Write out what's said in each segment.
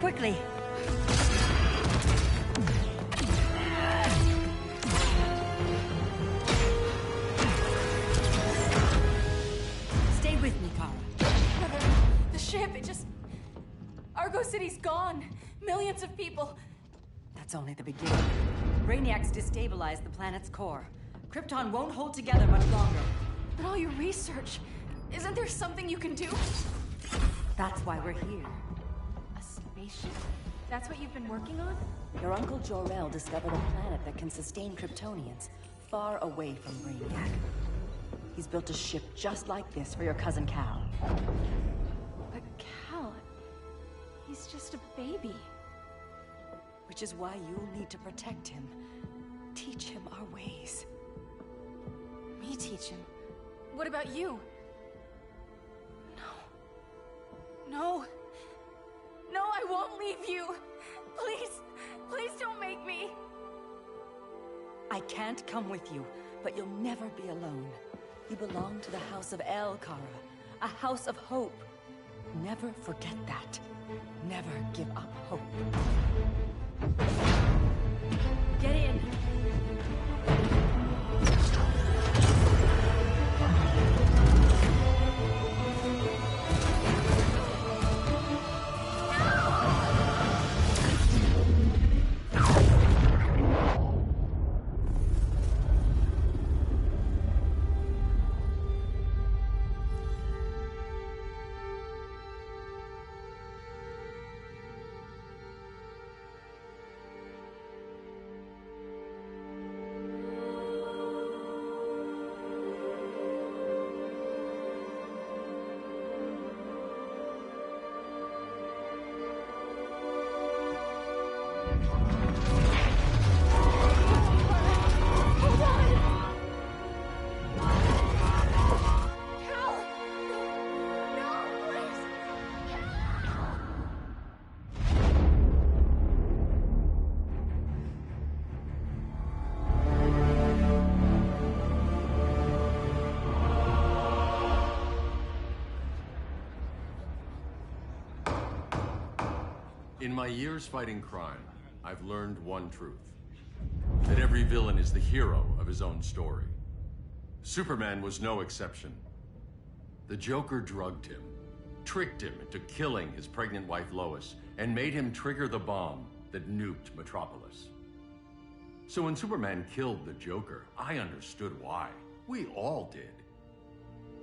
quickly. Stay with me, Kara. Brother, the ship, it just... Argo City's gone. Millions of people. That's only the beginning. Brainiac's destabilized the planet's core. Krypton won't hold together much longer. But all your research, isn't there something you can do? That's why we're here. A spaceship? That's what you've been working on? Your Uncle Jor-El discovered a planet that can sustain Kryptonians, far away from Brainiac. He's built a ship just like this for your cousin Cal. But Cal... he's just a baby. Which is why you'll need to protect him. Teach him our ways. Me teach him? What about you? No. No, I won't leave you. Please, please don't make me. I can't come with you, but you'll never be alone. You belong to the House of El, Kara. A house of hope. Never forget that. Never give up hope. Get in. In my years fighting crime, I've learned one truth. That every villain is the hero of his own story. Superman was no exception. The Joker drugged him, tricked him into killing his pregnant wife Lois, and made him trigger the bomb that nuked Metropolis. So when Superman killed the Joker, I understood why. We all did.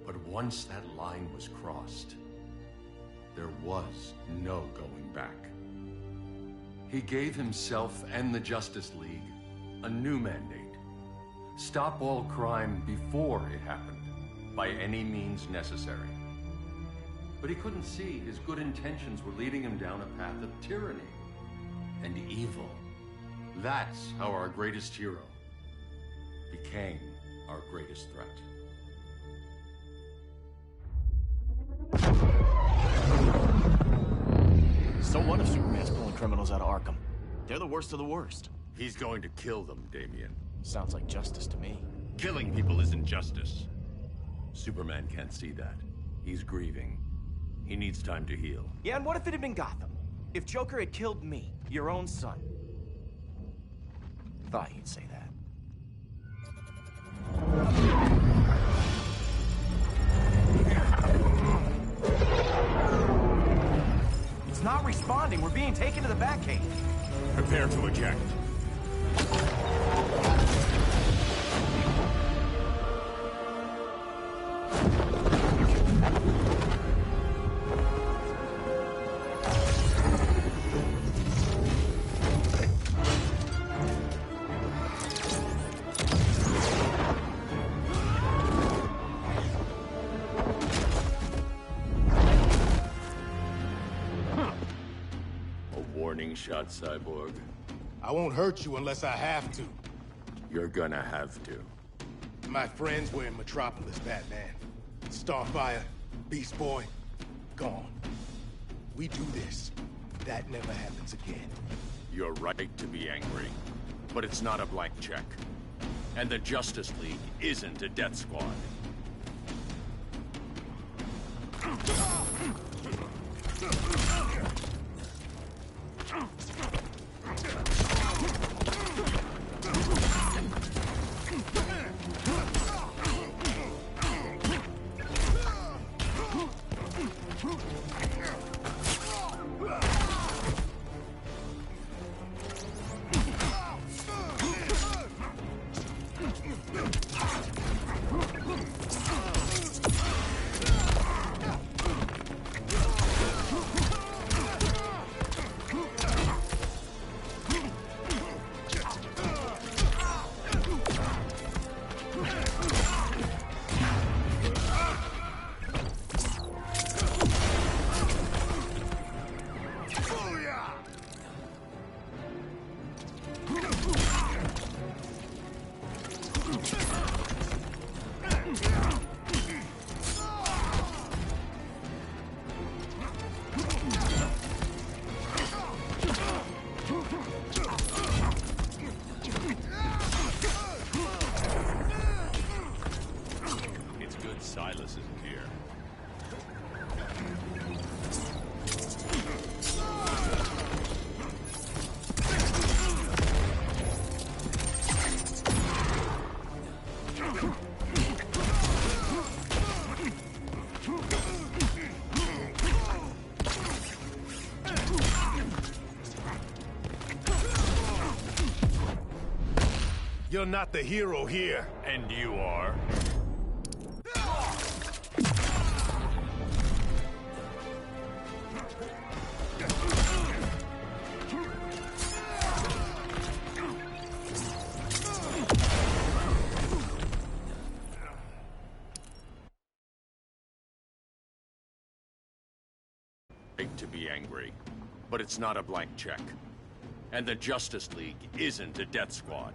But once that line was crossed, there was no going back. He gave himself and the Justice League a new mandate. Stop all crime before it happened, by any means necessary. But he couldn't see his good intentions were leading him down a path of tyranny and evil. That's how our greatest hero became our greatest threat. So what if Superman's pulling criminals out of Arkham? They're the worst of the worst. He's going to kill them, Damian. Sounds like justice to me. Killing people isn't justice. Superman can't see that. He's grieving. He needs time to heal. Yeah, and what if it had been Gotham? If Joker had killed me, your own son? Thought you'd say that. It's not responding. We're being taken to the Batcave. Prepare to eject. Shot, Cyborg. I won't hurt you unless I have to. You're gonna have to. My friends were in Metropolis, Batman. Starfire, Beast Boy, gone. We do this. That never happens again. You're right to be angry, but it's not a blank check. And the Justice League isn't a death squad. You're not the hero here. And you are? Right to be angry, but it's not a blank check. And the Justice League isn't a death squad.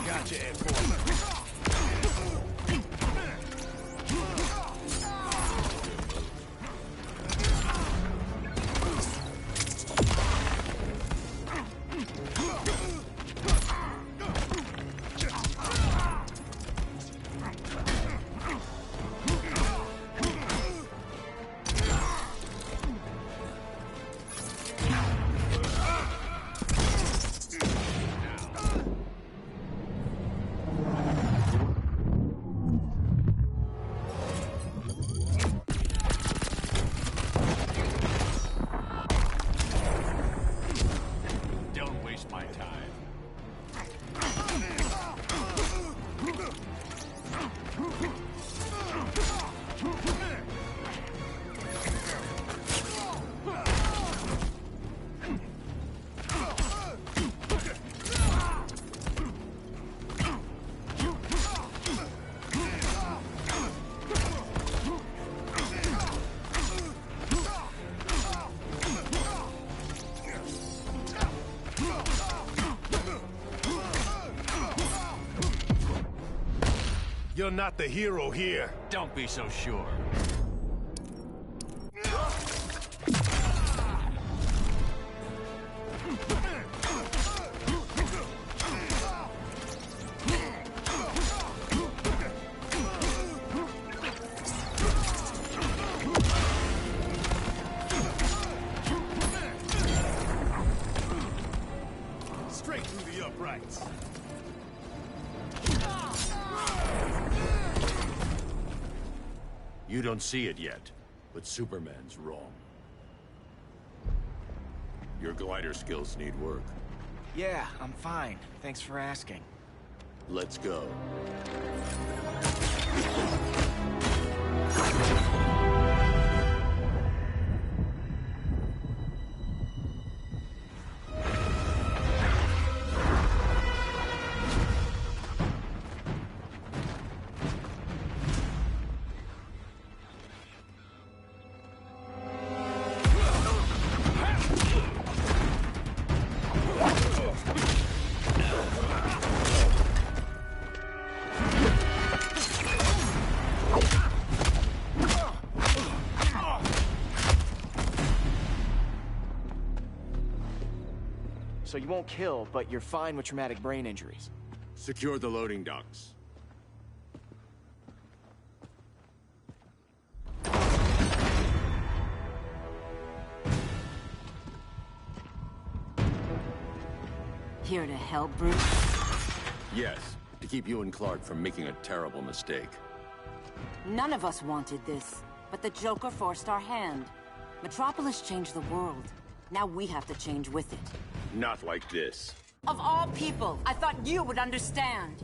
Gotcha, Enforcer. You're not the hero here. Don't be so sure. Straight through the uprights. You don't see it yet, but Superman's wrong. Your glider skills need work. Yeah, I'm fine. Thanks for asking. Let's go. So you won't kill, but you're fine with traumatic brain injuries. Secure the loading docks. here to help, Bruce? Yes, to keep you and Clark from making a terrible mistake. None of us wanted this, but the Joker forced our hand. Metropolis changed the world. Now we have to change with it. Not like this. Of all people, I thought you would understand.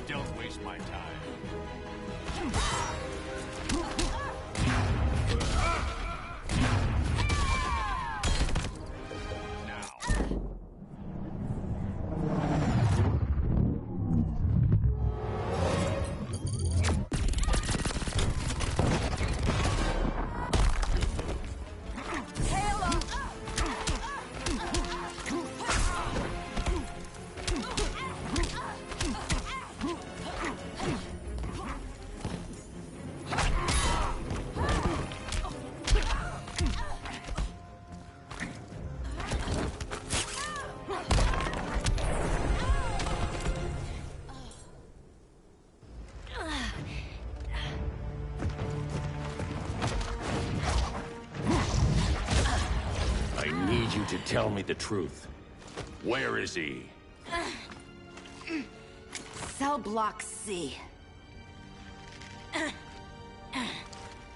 Don't waste my time. Now. I need you to tell me the truth. Where is he? Cell block C.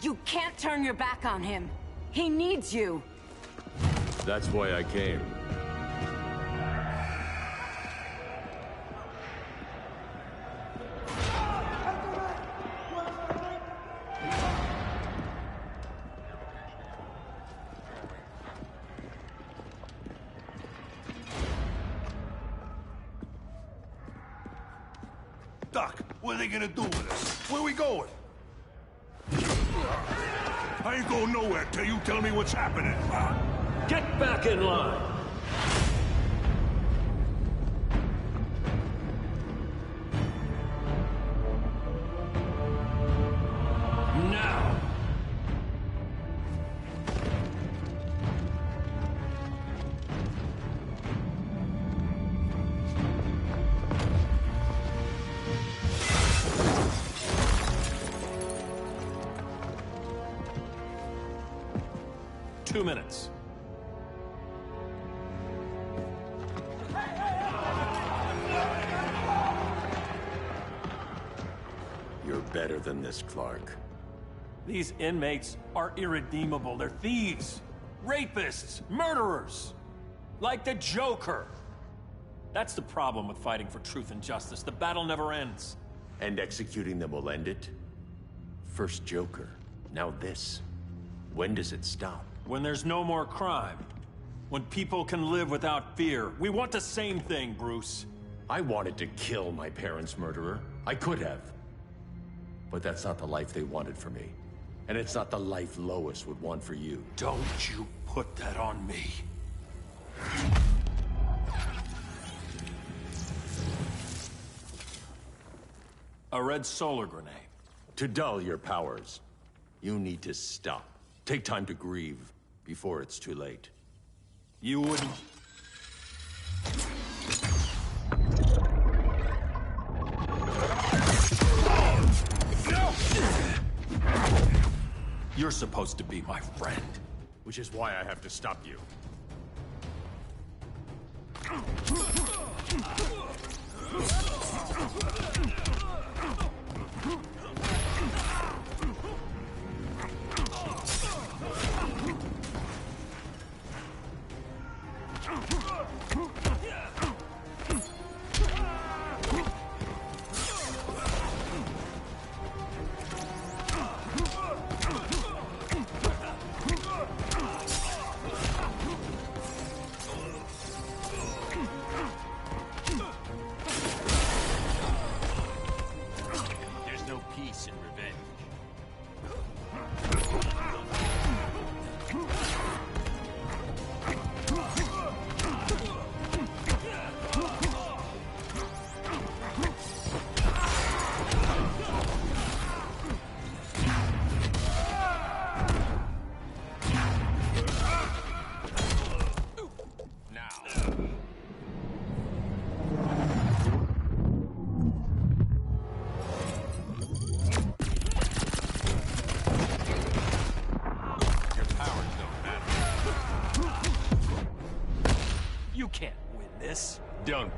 You can't turn your back on him. He needs you. That's why I came. Doc, what are they gonna do with us? Where we going? I ain't going nowhere till you tell me what's happening. Get back in line! Now! Two minutes. You're better than this, Clark. These inmates are irredeemable. They're thieves, rapists, murderers. Like the Joker. That's the problem with fighting for truth and justice. The battle never ends. And executing them will end it? First Joker, now this. When does it stop? When there's no more crime. When people can live without fear. We want the same thing, Bruce. I wanted to kill my parents' murderer. I could have. But that's not the life they wanted for me. And it's not the life Lois would want for you. Don't you put that on me. A red solar grenade. To dull your powers, you need to stop. Take time to grieve before it's too late. You wouldn't... You're supposed to be my friend. Which is why I have to stop you.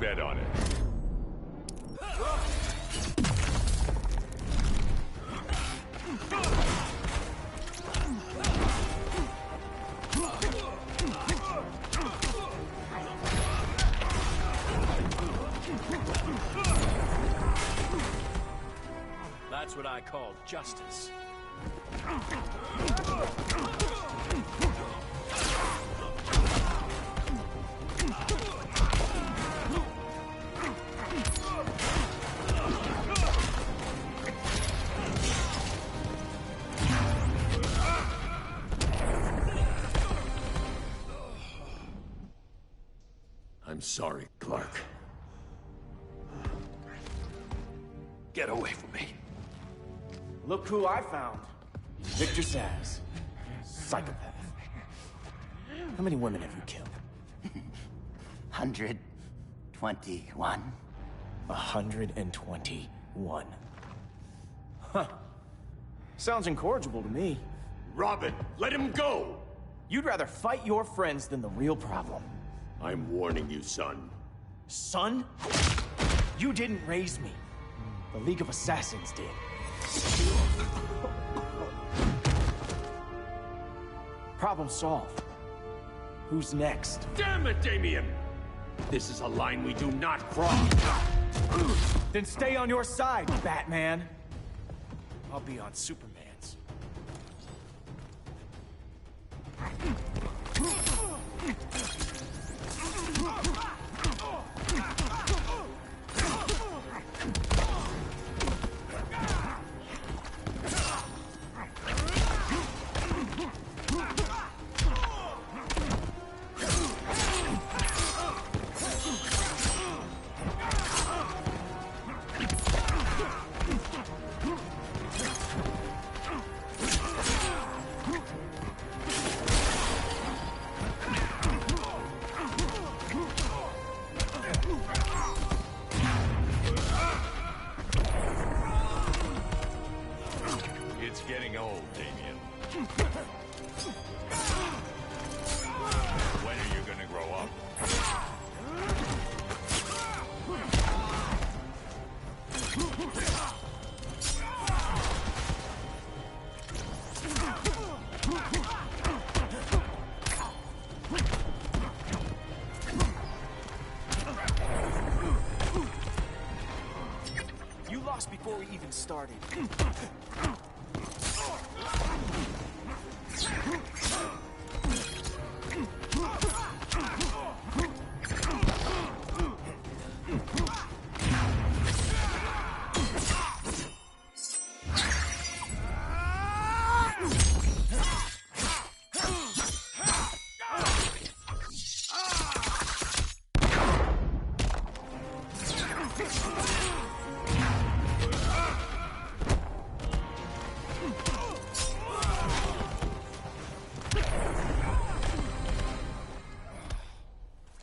bet on it. That's what I call justice. I'm sorry, Clark. Get away from me. Look who I found. Victor Sass. Psychopath. How many women have you killed? 121. 121. Huh. Sounds incorrigible to me. Robin, let him go! You'd rather fight your friends than the real problem. I'm warning you, son. Son? You didn't raise me. The League of Assassins did. Problem solved. Who's next? Damn it, Damien! This is a line we do not cross. Then stay on your side, Batman. I'll be on Superman's. It's getting old, Damien. When are you gonna grow up? You lost before we even started.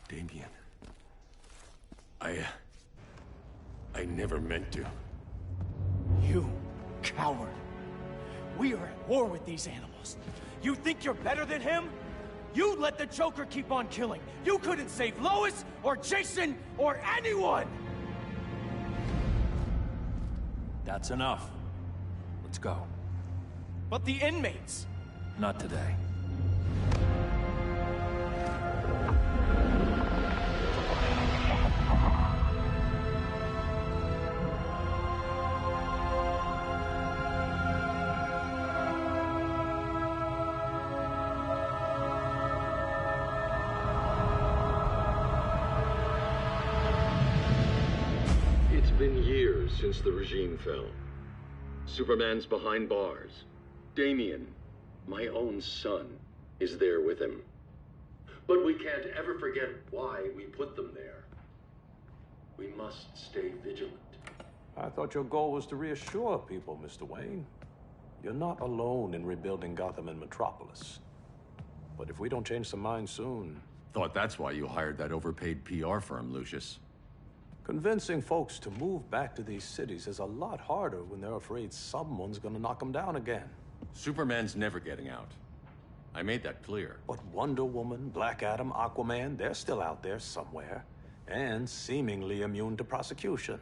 Damien. I never meant to. You coward. We are at war with these animals. You think you're better than him? You let the Joker keep on killing. You couldn't save Lois or Jason or anyone! That's enough. Let's go. But the inmates. Not today. It's been years since the regime fell. Superman's behind bars. Damien, my own son, is there with him. But we can't ever forget why we put them there. We must stay vigilant. I thought your goal was to reassure people, Mr. Wayne. You're not alone in rebuilding Gotham and Metropolis. But if we don't change some minds soon... Thought that's why you hired that overpaid PR firm, Lucius. Convincing folks to move back to these cities is a lot harder when they're afraid someone's gonna knock them down again. Superman's never getting out. I made that clear. But Wonder Woman, Black Adam, Aquaman, they're still out there somewhere. And seemingly immune to prosecution.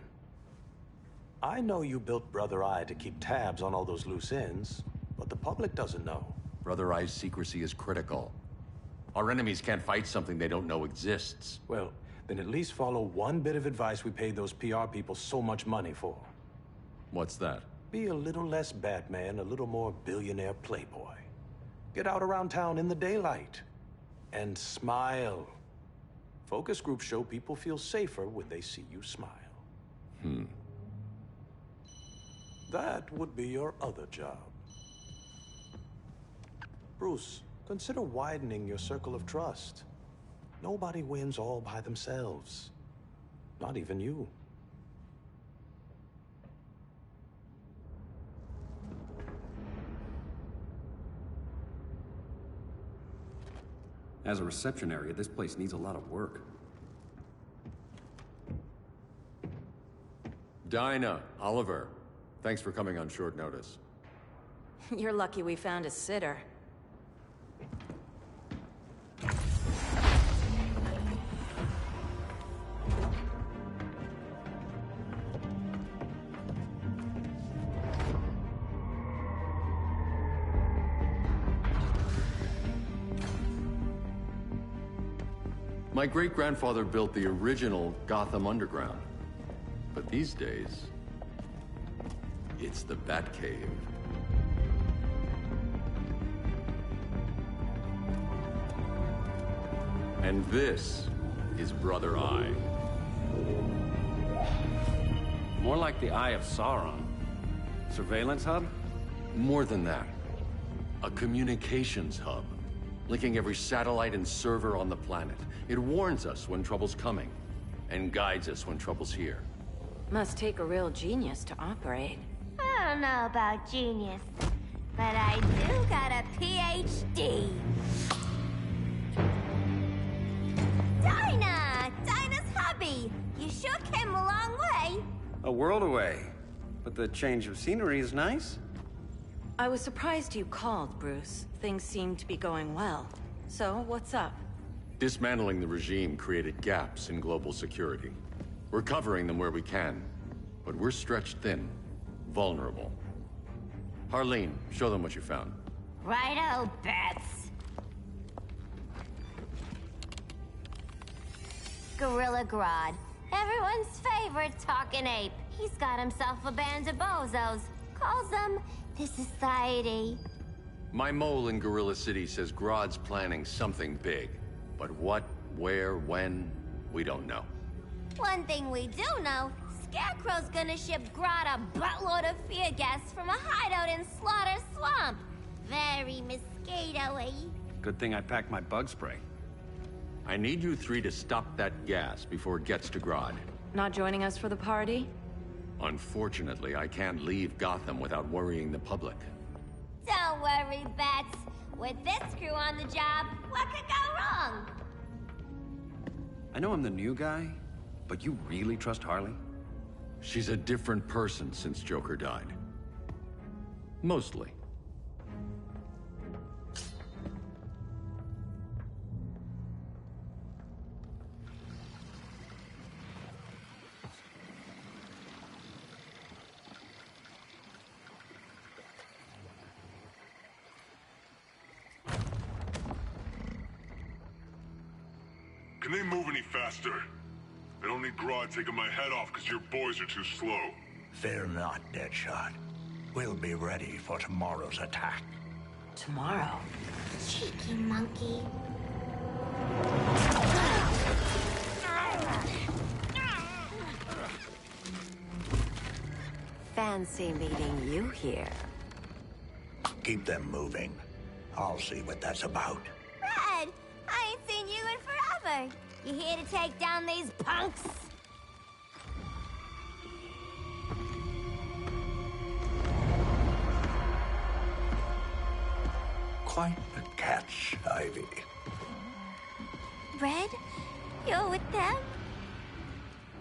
I know you built Brother Eye to keep tabs on all those loose ends, but the public doesn't know. Brother Eye's secrecy is critical. Our enemies can't fight something they don't know exists. Well, then at least follow one bit of advice we paid those PR people so much money for. What's that? Be a little less Batman, a little more billionaire playboy. Get out around town in the daylight. And smile. Focus groups show people feel safer when they see you smile. That would be your other job. Bruce, consider widening your circle of trust. Nobody wins all by themselves. Not even you. As a reception area, this place needs a lot of work. Dinah, Oliver, thanks for coming on short notice. You're lucky we found a sitter. My great-grandfather built the original Gotham Underground. But these days, it's the Batcave. And this is Brother Eye. More like the Eye of Sauron. Surveillance hub? More than that. A communications hub, linking every satellite and server on the planet. It warns us when trouble's coming, and guides us when trouble's here. Must take a real genius to operate. I don't know about genius, but I do got a PhD. Dinah's hubby! You sure came a long way. A world away. But the change of scenery is nice. I was surprised you called, Bruce. Things seem to be going well. So, what's up? Dismantling the regime created gaps in global security. We're covering them where we can, but we're stretched thin, vulnerable. Harleen, show them what you found. Righto, Bats. Gorilla Grodd. Everyone's favorite talking ape. He's got himself a band of bozos. Calls them the Society. My mole in Gorilla City says Grodd's planning something big. But what, where, when, we don't know. One thing we do know, Scarecrow's gonna ship Grodd a buttload of fear gas from a hideout in Slaughter Swamp. Very mosquito-y. Good thing I packed my bug spray. I need you three to stop that gas before it gets to Grodd. Not joining us for the party? Unfortunately, I can't leave Gotham without worrying the public. Don't worry, Bats. With this crew on the job, what could go wrong? I know I'm the new guy, but you really trust Harley? She's a different person since Joker died. Mostly. Can they move any faster? I don't need Grodd taking my head off because your boys are too slow. Fear not, Deadshot. We'll be ready for tomorrow's attack. Tomorrow? Cheeky monkey. Fancy meeting you here. Keep them moving. I'll see what that's about. Red, I ain't seen you in forever. You here to take down these punks? Quite the catch, Ivy. Red, you're with them?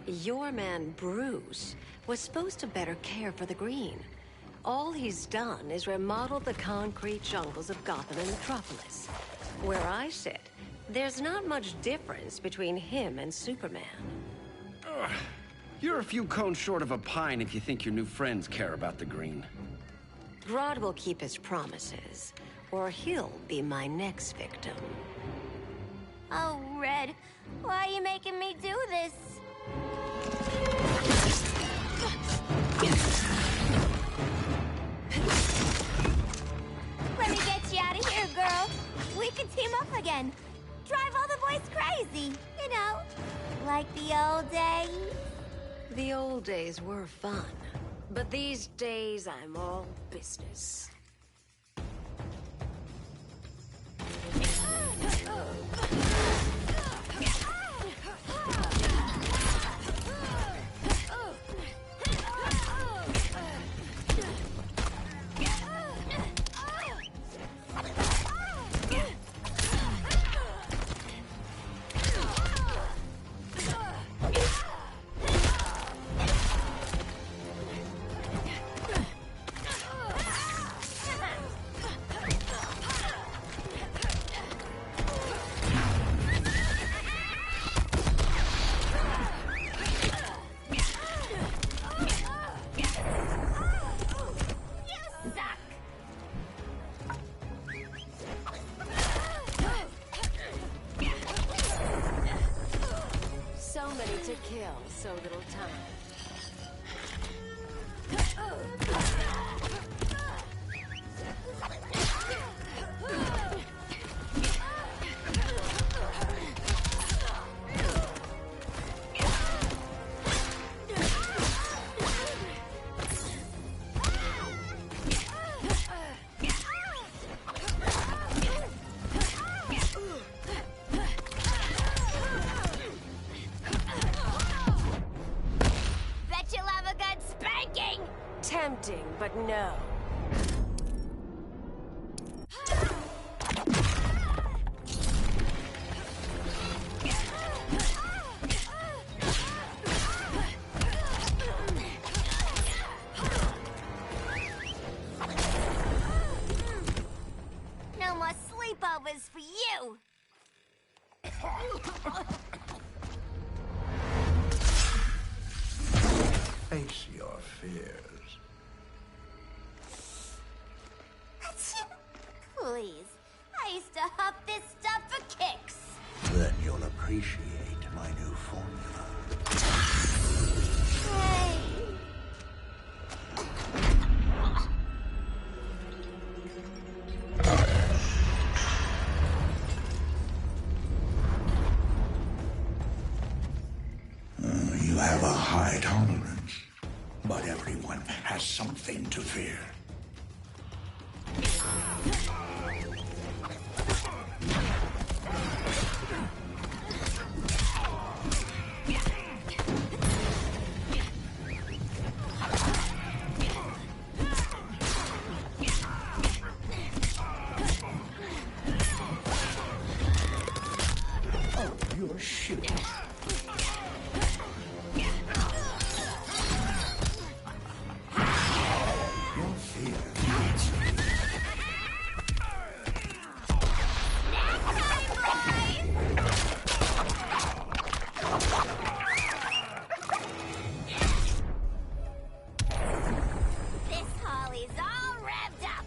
Your man, Bruce, was supposed to better care for the Green. All he's done is remodel the concrete jungles of Gotham and Metropolis. Where I sit, There's not much difference between him and Superman. You're a few cones short of a pine if you think your new friends care about the green. Grodd will keep his promises, or he'll be my next victim. Oh, Red, why are you making me do this? Let me get you out of here, girl. We can team up again. Drive all the boys crazy, you know, like the old days. The old days were fun, but these days I'm all business. To kill so little time. Tempting, but no. No more sleepovers for you. Face your fears. Please, I used to huff this stuff for kicks. Then you'll appreciate my new formula. Hey. You have a high tolerance, but everyone has something to fear. Oh, you're shooting. Your fear leads me. This Holly's all revved up.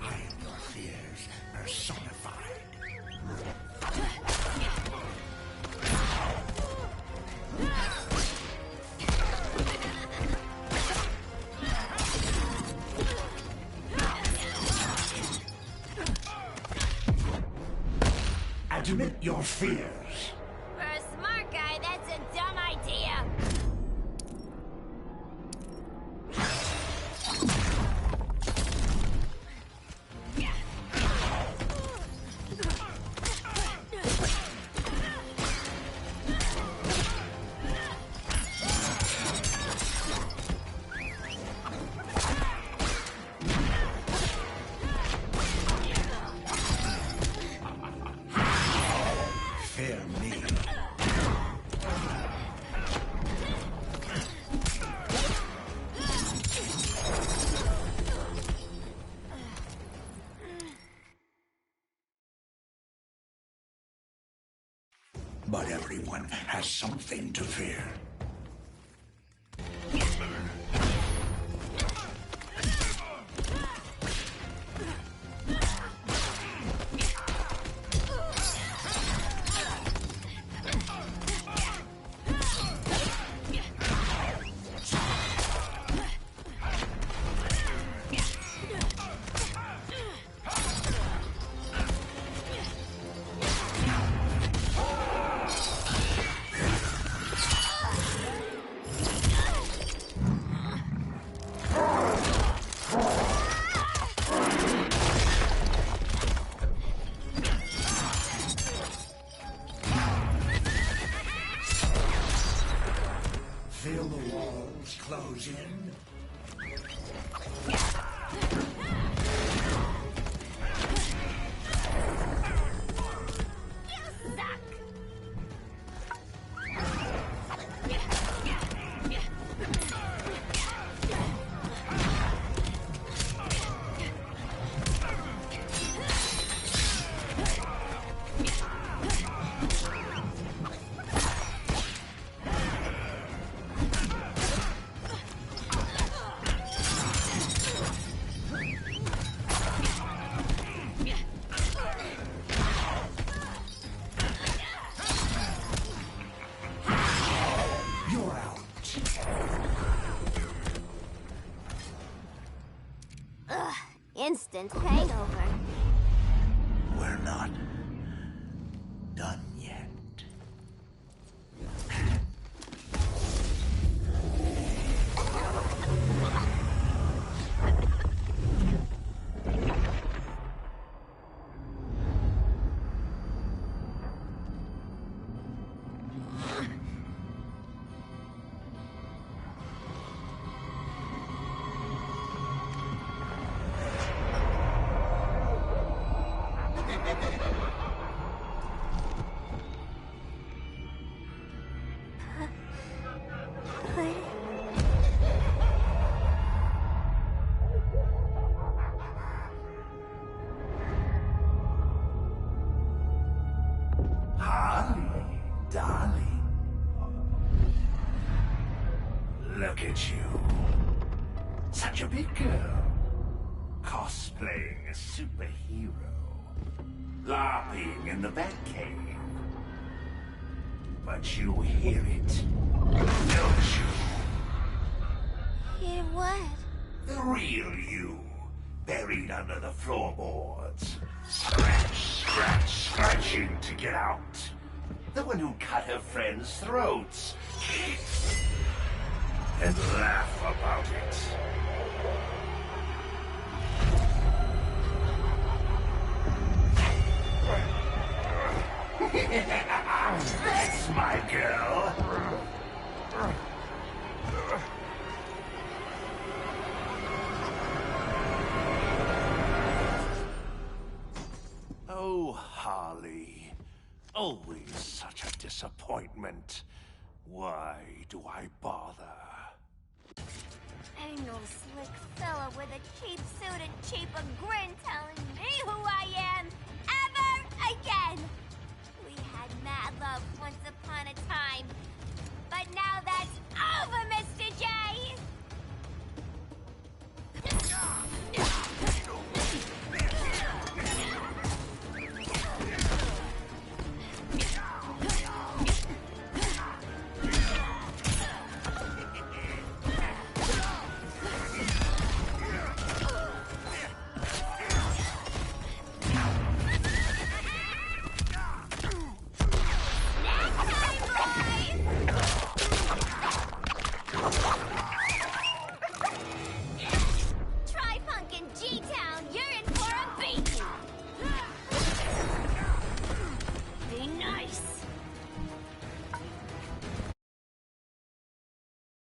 I am your fears personified. Admit your fears. For a smart guy, that's a dumb idea. Fear me. but everyone has something to fear. Feel the walls close in. Instant hangover. We're not done yet. Darling. Look at you. Such a big girl. Cosplaying a superhero. LARPing in the Batcave. But you hear it, don't you? Hear what? The real you. Buried under the floorboards. Scratch, scratch, scratching to get out. The one who cut her friends' throats. And laugh about it. That's my girl. Oh, Harley. Always such a disappointment. Why do I bother? Ain't no slick fella with a cheap suit and cheaper grin telling